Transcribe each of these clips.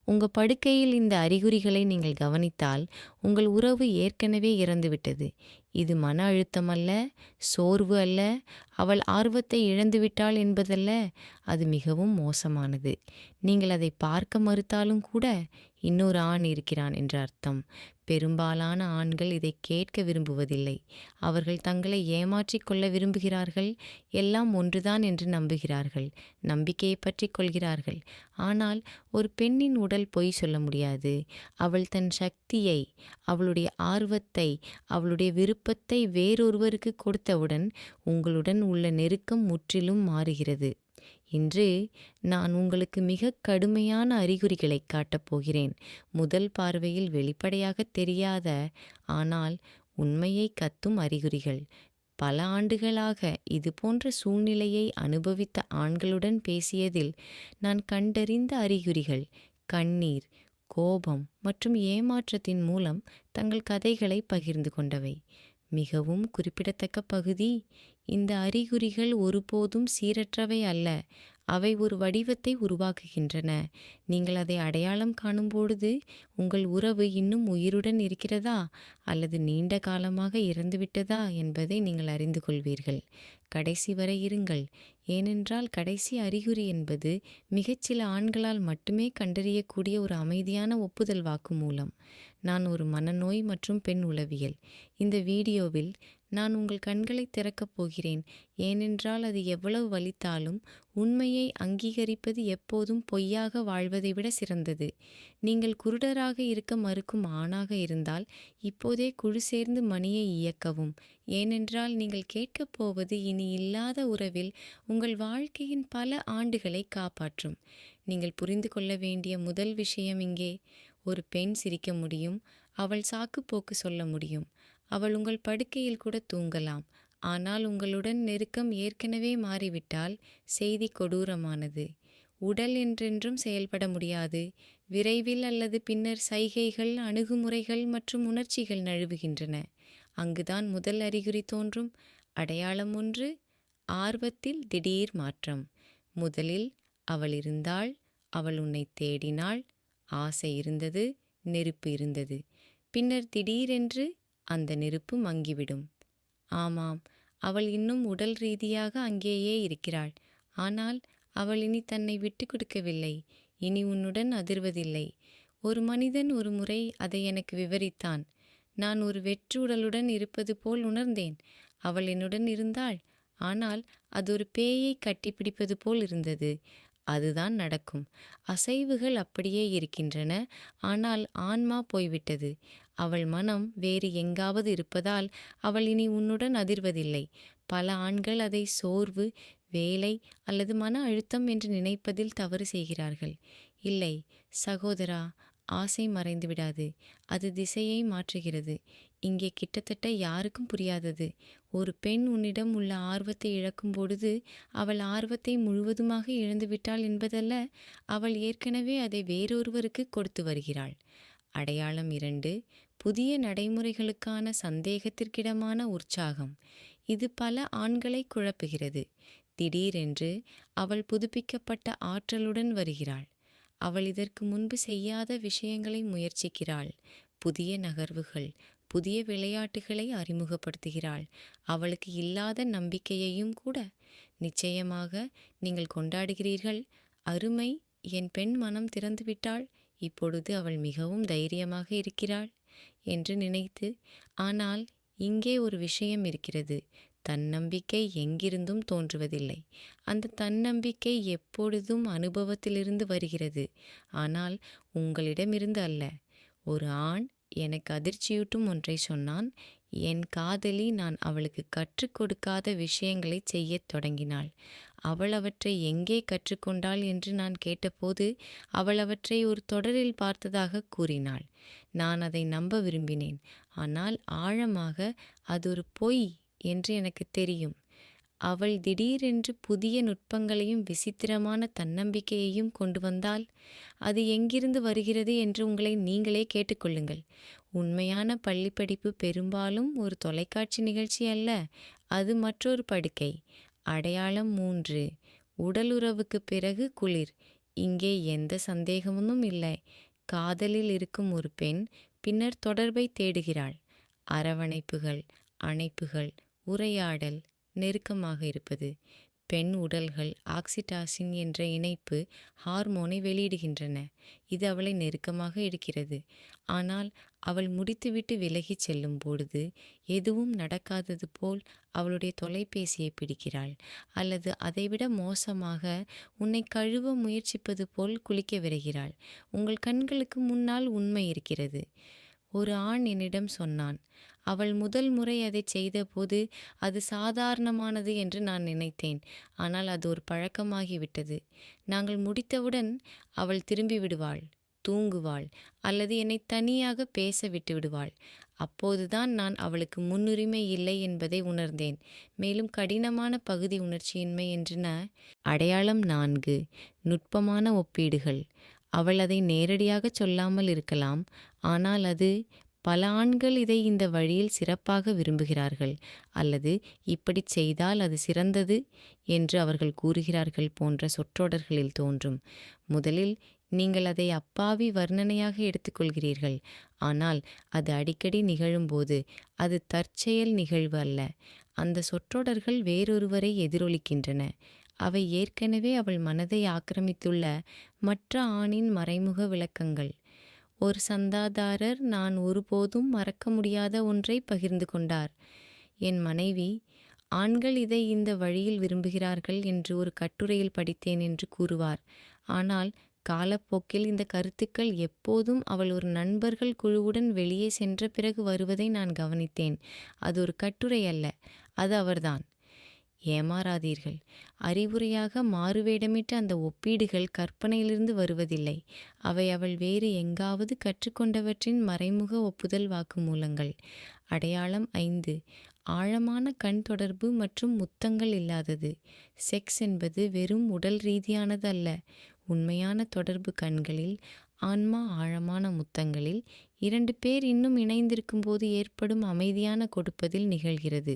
உங்க படுக்கையில் இந்த அறிகுறிகளை நீங்கள் கவனித்தால், உங்கள் உறவு ஏற்கனவே இறந்துவிட்டது. இது மன அழுத்தம் அல்ல, சோர்வு அல்ல, அவள் ஆர்வத்தை இழந்துவிட்டாள் என்பதல்ல, அது மிகவும் மோசமானது. நீங்கள் அதை பார்க்க மறுத்தாலும் கூட, இன்னொரு ஆண் இருக்கிறான் என்ற அர்த்தம். பெரும்பாலான ஆண்கள் இதை கேட்க விரும்புவதில்லை. அவர்கள் தங்களை ஏமாற்றிக் கொள்ள விரும்புகிறார்கள், எல்லாம் ஒன்றுதான் என்று நம்புகிறார்கள், நம்பிக்கையை பற்றிக் கொள்கிறார்கள். ஆனால் ஒரு பெண்ணின் உடல் பொய் சொல்ல முடியாது. அவள் தன் சக்தியை, அவளுடைய ஆர்வத்தை, அவளுடைய விருப்பத்தை வேறொருவருக்கு கொடுத்தவுடன் உங்களுடன் உள்ள நெருக்கம் முற்றிலும் மாறுகிறது. இன்று நான் உங்களுக்கு மிக கடுமையான அறிகுறிகளை காட்டப் போகிறேன். முதல் பார்வையில் வெளிப்படையாகத் தெரியாத, ஆனால் உண்மையை கத்தும் அறிகுறிகள். பல ஆண்டுகளாக இதுபோன்ற சூழ்நிலையை அனுபவித்த ஆண்களுடன் பேசியதில் நான் கண்டறிந்த அறிகுறிகள் கண்ணீர், கோபம் மற்றும் ஏமாற்றத்தின் மூலம் தங்கள் கதைகளை பகிர்ந்து கொண்டவை. மிகவும் குறிப்பிடத்தக்க பகுதி, இந்த அறிகுறிகள் ஒருபோதும் சீரற்றவை அல்ல. அவை ஒரு வடிவத்தை உருவாக்குகின்றன. நீங்கள் அதை அடையாளம் காணும்பொழுது உங்கள் உறவு இன்னும் உயிருடன் இருக்கிறதா அல்லது நீண்ட காலமாக இறந்துவிட்டதா என்பதை நீங்கள் அறிந்து கொள்வீர்கள். கடைசி வரை இருங்கள், ஏனென்றால் கடைசி அறிகுறி என்பது மிகச்சில ஆண்களால் மட்டுமே கண்டறியக்கூடிய ஒரு அமைதியான ஒப்புதல் வாக்குமூலம். நான் ஒரு மனநோய் மற்றும் பெண் உளவியல். இந்த வீடியோவில் நான் உங்கள் கண்களை திறக்கப் போகிறேன், ஏனென்றால் அது எவ்வளவு வலித்தாலும் உண்மையை அங்கீகரிப்பது எப்போதும் பொய்யாக வாழ்வதை விட சிறந்தது. நீங்கள் குருடராக இருக்க மறுக்கும் ஆணாக இருந்தால் இப்போதே குழு சேர்ந்து மணியை இயக்கவும், ஏனென்றால் நீங்கள் கேட்கப் போவது இனி இல்லாத உறவில் உங்கள் வாழ்க்கையின் பல ஆண்டுகளை காப்பாற்றும். நீங்கள் புரிந்து கொள்ள வேண்டிய முதல் விஷயம் இங்கே. ஒரு பெண் சிரிக்க முடியும், அவள் சாக்குப்போக்கு சொல்ல முடியும், அவள் உங்கள் படுக்கையில் கூட தூங்கலாம். ஆனால் உங்களுடன் நெருக்கம் ஏற்கனவே மாறிவிட்டால் செய்தி கொடூரமானது. உடல் என்றென்றும் செயல்பட முடியாது. விரைவில் அல்லது பின்னர் சைகைகள், அணுகுமுறைகள் மற்றும் உணர்ச்சிகள் நழுவுகின்றன. அங்குதான் முதல் அறிகுறி தோன்றும். அடையாளம் 1, ஆர்வத்தில் திடீர் மாற்றம். முதலில் அவள் இருந்தாள், அவள் உன்னை தேடினாள், ஆசை இருந்தது, நெருப்பு இருந்தது. பின்னர் திடீரென்று அந்த நெருப்பு மங்கிவிடும். ஆமாம், அவள் இன்னும் உடல் ரீதியாக அங்கேயே இருக்கிறாள். ஆனால் அவள் இனி தன்னை விட்டு கொடுக்கவில்லை, இனி உன்னுடன் அதிர்வதில்லை. ஒரு மனிதன் ஒரு முறை அதை எனக்கு விவரித்தான். நான் ஒரு வெற்று உடலுடன் இருப்பது போல் உணர்ந்தேன். அவள் என்னுடன் இருந்தாள், ஆனால் அது ஒரு பேயை கட்டிப்பிடிப்பது போல் இருந்தது. அதுதான் நடக்கும். அசைவுகள் அப்படியே இருக்கின்றன, ஆனால் ஆன்மா போய்விட்டது. அவள் மனம் வேறு எங்காவது இருப்பதால் அவள் இனி உன்னுடன் அதிர்வதில்லை. பல ஆண்கள் அதை சோர்வு, வேலை அல்லது மன அழுத்தம் என்று நினைப்பதில் தவறு செய்கிறார்கள். இல்லை சகோதரா, ஆசை மறைந்து விடாது, அது திசையை மாற்றுகிறது. இங்கே கிட்டத்தட்ட யாருக்கும் புரியாதது. ஒரு பெண் உன்னிடம் உள்ள ஆர்வத்தை இழக்கும் பொழுது அவள் ஆர்வத்தை முழுவதுமாக இழந்துவிட்டாள் என்பதல்ல, அவள் ஏற்கனவே அதை வேறொருவருக்கு கொடுத்து வருகிறாள். அடையாளம் 2, புதிய நடைமுறைகளுக்கான சந்தேகத்திற்கிடமான உற்சாகம். இது பல ஆண்களை குழப்புகிறது. திடீரென்று அவள் புதுப்பிக்கப்பட்ட ஆற்றலுடன் வருகிறாள். அவள் இதற்கு முன்பு செய்யாத விஷயங்களை முயற்சிக்கிறாள். புதிய நகர்வுகள், புதிய விளையாட்டுகளை அறிமுகப்படுத்துகிறாள். அவளுக்கு இல்லாத நம்பிக்கையையும் கூட. நிச்சயமாக நீங்கள் கொண்டாடுகிறீர்கள். அருமை, என் பெண் மனம் திறந்துவிட்டாள், இப்பொழுது அவள் மிகவும் தைரியமாக இருக்கிறாள் என்று நினைத்து. ஆனால் இங்கே ஒரு விஷயம் இருக்கிறது. தன்னம்பிக்கை எங்கிருந்தும் தோன்றுவதில்லை. அந்த தன்னம்பிக்கை எப்பொழுதும் அனுபவத்திலிருந்து வருகிறது, ஆனால் உங்களிடமிருந்து அல்ல. ஒரு ஆண் எனக்கு அதிர்ச்சியூட்டும் ஒன்றை சொன்னான். என் காதலி நான் அவளுக்கு கற்றுக் கொடுக்காத விஷயங்களை செய்யத் தொடங்கினாள். அவள் அவற்றை எங்கே கற்றுக்கொண்டாள் என்று நான் கேட்டபோது அவள் அவற்றை ஒரு தொடரில் பார்த்ததாக கூறினாள். நான் அதை நம்ப விரும்பினேன், ஆனால் ஆழமாக அது ஒரு பொய் என்று எனக்கு தெரியும். அவள் திடீரென்று புதிய நுட்பங்களையும் விசித்திரமான தன்னம்பிக்கையையும் கொண்டு வந்தால் அது எங்கிருந்து வருகிறது என்று உங்களை நீங்களே கேட்டுக்கொள்ளுங்கள். உண்மையான பள்ளிப்படிப்பு பெரும்பாலும் ஒரு தொலைக்காட்சி நிகழ்ச்சி அல்ல, அது மற்றொரு படுக்கை. அடையாளம் 3, உடலுறவுக்கு பிறகு குளிர். இங்கே எந்த சந்தேகமும் இல்லை. காதலில் இருக்கும் ஒரு பெண் பின்னர் தொடர்பை தேடுகிறாள். அரவணைப்புகள், அணைப்புகள், உரையாடல், நெருக்கமாக இருப்பது. பெண் உடல்கள் ஆக்சிடாசின் என்ற இணைப்பு ஹார்மோனை வெளியிடுகின்றன. இது அவளை நெருக்கமாக எடுக்கிறது. ஆனால் அவள் முடித்துவிட்டு விலகிச் செல்லும் பொழுது எதுவும் நடக்காதது போல் அவளுடைய தொலைபேசியை பிடிக்கிறாள். அல்லது அதைவிட மோசமாக உன்னை கழுவ முயற்சிப்பது போல் குளிக்க விரைகிறாள். உங்கள் கண்களுக்கு முன்னால் உண்மை இருக்கிறது. ஒரு ஆண் என்னிடம் சொன்னான், அவள் முதல் முறை அதைச் செய்தபோது அது சாதாரணமானது என்று நான் நினைத்தேன். ஆனால் அது ஒரு பழக்கமாகிவிட்டது. நாங்கள் முடித்தவுடன் அவள் திரும்பி விடுவாள், தூங்குவாள் அல்லது என்னை தனியாக பேச விட்டு விடுவாள். அப்போதுதான் நான் அவளுக்கு முன்னுரிமை இல்லை என்பதை உணர்ந்தேன். மேலும் கடினமான பகுதி உணர்ச்சியின்மை என்றன. அடையாளம் 4. நுட்பமான ஒப்பீடுகள். அவள் அதை நேரடியாக சொல்லாமல் இருக்கலாம். ஆனால் அது பல ஆண்கள் இதை இந்த வழியில் சிறப்பாக விரும்புகிறார்கள் அல்லது இப்படிச் செய்தால் அது சிறந்தது என்று அவர்கள் கூறுகிறார்கள் போன்ற சொற்றொடர்களில் தோன்றும். முதலில் நீங்கள் அதை அப்பாவி வர்ணனையாக எடுத்துக்கொள்கிறீர்கள். ஆனால் அது அடிக்கடி நிகழும்போது அது தற்செயல் நிகழ்வு அல்ல. அந்த சொற்றொடர்கள் வேறொருவரை எதிரொலிக்கின்றன. அவை ஏற்கனவே அவள் மனதை ஆக்கிரமித்துள்ள மற்ற ஆணின் மறைமுக விளக்கங்கள். ஒரு சந்தாதாரர் நான் ஒருபோதும் மறக்க முடியாத ஒன்றை பகிர்ந்து கொண்டார். என் மனைவி, ஆண்கள் இதை இந்த வழியில் விரும்புகிறார்கள் என்று ஒரு கட்டுரையில் படித்தேன் என்று கூறுவார். ஆனால் காலப்போக்கில் இந்த கருத்துக்கள் எப்போதும் அவள் ஒரு நண்பர்கள் குழுவுடன் வெளியே சென்ற பிறகு வருவதை நான் கவனித்தேன். அது ஒரு கட்டுரை அல்ல, அது அவர்தான். ஏமாறாதீர்கள். அறிவுரையாக மாறுவேடமிட்ட அந்த ஒப்பீடுகள் கற்பனையிலிருந்து வருவதில்லை. அவை அவள் வேறு எங்காவது கற்றுக்கொண்டவற்றின் மறைமுக ஒப்புதல் வாக்குமூலங்கள். அடையாளம் 5. ஆழமான கண் தொடர்பு மற்றும் முத்தங்கள் இல்லாதது. செக்ஸ் என்பது வெறும் உடல் ரீதியானது அல்ல. உண்மையான தொடர்பு கண்களில், ஆன்மா ஆழமான முத்தங்களில், 2 பேர் இன்னும் இணைந்திருக்கும் போது ஏற்படும் அமைதியான கொடுப்பதில் நிகழ்கிறது.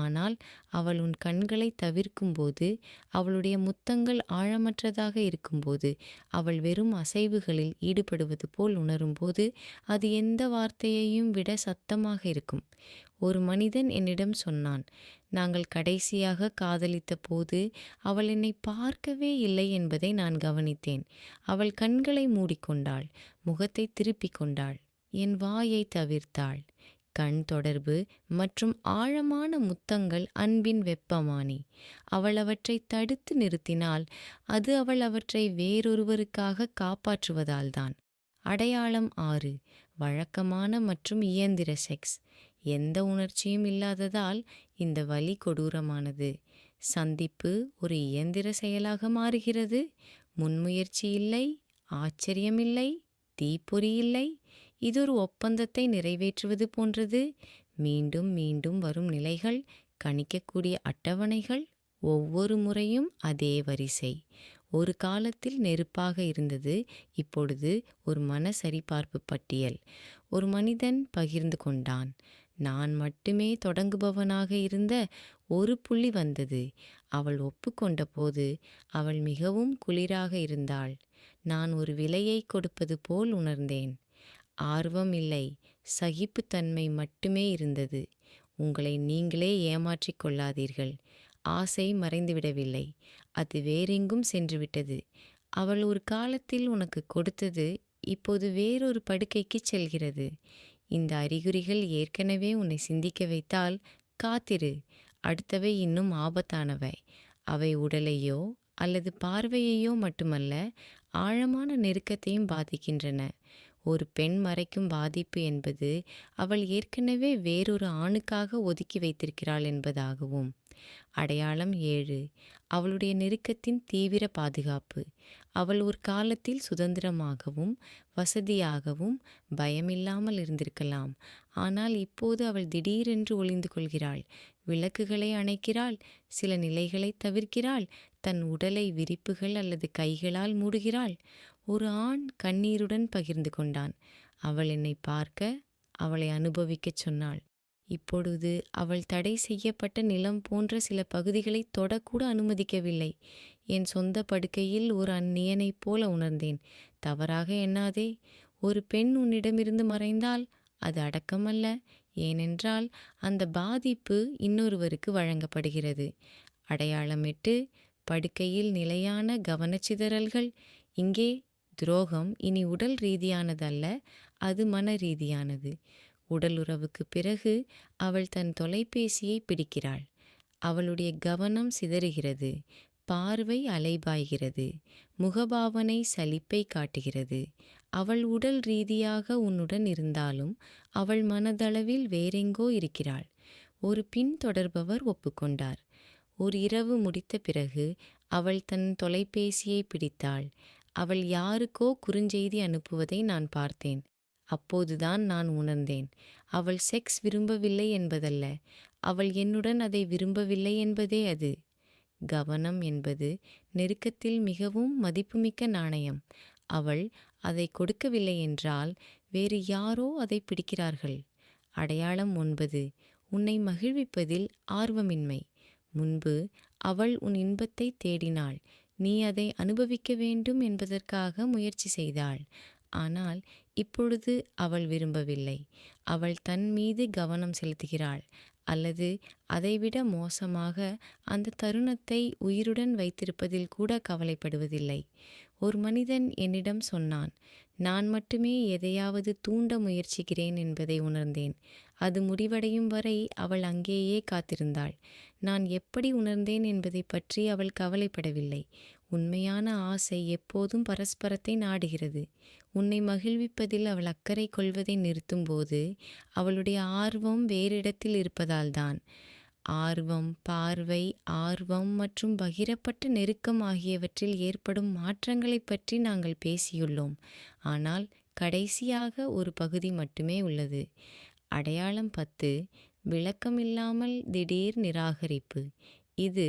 ஆனால் அவள் உன் கண்களை தவிர்க்கும்போது, அவளுடைய முத்தங்கள் ஆழமற்றதாக இருக்கும்போது, அவள் வெறும் அசைவுகளில் ஈடுபடுவது போல் உணரும்போது, அது எந்த வார்த்தையையும் விட சத்தமாக இருக்கும். ஒரு மனிதன் என்னிடம் சொன்னான், நாங்கள் கடைசியாக காதலித்த போது அவள் என்னை பார்க்கவே இல்லை என்பதை நான் கவனித்தேன். அவள் கண்களை மூடிக்கொண்டாள், முகத்தை திருப்பிக் கொண்டாள், என் வாயை தவிர்த்தாள். கண் தொடர்பு மற்றும் ஆழமான முத்தங்கள் அன்பின் வெப்பமானி. அவள் அவற்றை தடுத்து நிறுத்தினால் அது அவள் அவற்றை வேறொருவருக்காக காப்பாற்றுவதால்தான். அடையாளம் 6. வழக்கமான மற்றும் இயந்திர செக்ஸ். எந்த உணர்ச்சியும் இல்லாததால் இந்த வலி கொடூரமானது. சந்திப்பு ஒரு இயந்திர செயலாக மாறுகிறது. முன்முயற்சி இல்லை, ஆச்சரியமில்லை, தீப்பொறி இல்லை. இது ஒரு ஒப்பந்தத்தை நிறைவேற்றுவது போன்றது. மீண்டும் மீண்டும் வரும் நிலைகள், கணிக்கக்கூடிய அட்டவணைகள், ஒவ்வொரு முறையும் அதே வரிசை. ஒரு காலத்தில் நெருப்பாக இருந்தது, இப்பொழுது ஒரு மன சரிபார்ப்பு பட்டியல். ஒரு மனிதன் பகிர்ந்து கொண்டான், நான் மட்டுமே தொடங்குபவனாக இருந்த ஒரு புள்ளி வந்தது. அவள் ஒப்புக்கொண்ட போது அவள் மிகவும் குளிராக இருந்தாள். நான் ஒரு விலையை கொடுப்பது போல் உணர்ந்தேன். ஆர்வம் இல்லை, சகிப்புத்தன்மை மட்டுமே இருந்தது. உங்களை நீங்களே ஏமாற்றிக் கொள்ளாதீர்கள். ஆசை மறைந்துவிடவில்லை, அது வேறெங்கும் சென்றுவிட்டது. அவள் ஒரு காலத்தில் உனக்கு கொடுத்தது இப்போது வேறொரு படுக்கைக்கு செல்கிறது. இந்த அறிகுறிகள் ஏற்கனவே உன்னை சிந்திக்க வைத்தால் காத்திரு. அடுத்தவை இன்னும் ஆபத்தானவை. அவை உடலையோ அல்லது பார்வையையோ மட்டுமல்ல, ஆழமான நெருக்கத்தையும் பாதிக்கின்றன. ஒரு பெண் மறைக்கும் பாதிப்பு என்பது அவள் ஏற்கனவே வேறொரு ஆணுக்காக ஒதுக்கி வைத்திருக்கிறாள் என்பதாகவும். அடையாளம் 7. அவளுடைய நெருக்கத்தின் தீவிர பாதுகாப்பு. அவள் ஒரு காலத்தில் சுதந்திரமாகவும் வசதியாகவும் பயமில்லாமல் இருந்திருக்கலாம். ஆனால் இப்போது அவள் திடீரென்று ஒளிந்து கொள்கிறாள். விளக்குகளை அணைக்கிறாள், சில நிலைகளை தவிர்க்கிறாள், தன் உடலை விரிப்புகள் அல்லது கைகளால் மூடுகிறாள். ஒரு ஆண் கண்ணீருடன் பகிர்ந்து கொண்டான், அவள் என்னை பார்க்க, அவளை அனுபவிக்கச் சொன்னாள். இப்பொழுது அவள் தடை செய்யப்பட்ட நிலம் போன்ற சில பகுதிகளை தொடக்கூட அனுமதிக்கவில்லை. என் சொந்த படுக்கையில் ஒரு அந்நியனைப் போல உணர்ந்தேன். தவறாக எண்ணாதே. ஒரு பெண் உன்னிடமிருந்து மறைந்தால் அது அடக்கமல்ல. ஏனென்றால் அந்த பாதிப்பு இன்னொருவருக்கு வழங்கப்படுகிறது. அடையாளமிட்டு படுக்கையில் நிலையான கவனச்சிதறல்கள். இங்கே துரோகம் இனி உடல் ரீதியானதல்ல, அது மன ரீதியானது. உடலுறவுக்கு பிறகு அவள் தன் தொலைபேசியை பிடிக்கிறாள். அவளுடைய கவனம் சிதறுகிறது. பார்வை அலைபாய்கிறது. முகபாவனை சலிப்பை காட்டுகிறது. அவள் உடல் ரீதியாக உன்னுடன் இருந்தாலும் அவள் மனதளவில் வேறெங்கோ இருக்கிறாள். ஒரு பின்தொடர்பவர் ஒப்புக்கொண்டார். ஒரு இரவு முடித்த பிறகு அவள் தன் தொலைபேசியை பிடித்தாள். அவள் யாருக்கோ குறுஞ்செய்தி அனுப்புவதை நான் பார்த்தேன். அப்போதுதான் நான் உணர்ந்தேன், அவள் செக்ஸ் விரும்பவில்லை என்பதல்ல, அவள் என்னுடன் அதை விரும்பவில்லை என்பதே அது. கவனம் என்பது நெருக்கத்தில் மிகவும் மதிப்புமிக்க நாணயம். அவள் அதை கொடுக்கவில்லை என்றால் வேறு யாரோ அதை பிடிக்கிறார்கள். அடையாளம் 9. உன்னை மகிழ்விப்பதில் ஆர்வமின்மை. முன்பு அவள் உன் இன்பத்தை தேடினாள். நீ அதை அனுபவிக்க வேண்டும் என்பதற்காக முயற்சி செய்தாள். ஆனால் இப்பொழுது அவள் விரும்பவில்லை. அவள் தன் மீது கவனம் செலுத்துகிறாள். அல்லது அதைவிட மோசமாக, அந்த தருணத்தை உயிருடன் வைத்திருப்பதில் கூட கவலைப்படுவதில்லை. ஒரு மனிதன் என்னிடம் சொன்னான், நான் மட்டுமே எதையாவது தூண்ட முயற்சிக்கிறேன் என்பதை உணர்ந்தேன். அது முடிவடையும் வரை அவள் அங்கேயே காத்திருந்தாள். நான் எப்படி உணர்ந்தேன் என்பதை பற்றி அவள் கவலைப்படவில்லை. உண்மையான ஆசை எப்போதும் பரஸ்பரத்தை நாடுகிறது. உன்னை மகிழ்விப்பதில் அவள் அக்கறை கொள்வதை நிறுத்தும்போது அவளுடைய ஆர்வம் வேறு இடத்தில் இருப்பதால்தான். ஆர்வம், பார்வை, ஆர்வம் மற்றும் பகிரப்பட்ட நெருக்கம் ஆகியவற்றில் ஏற்படும் மாற்றங்களைப் பற்றி நாங்கள் பேசியுள்ளோம். ஆனால் கடைசியாக ஒரு பகுதி மட்டுமே உள்ளது. அடையாளம் 10. விளக்கமில்லாமல் திடீர் நிராகரிப்பு. இது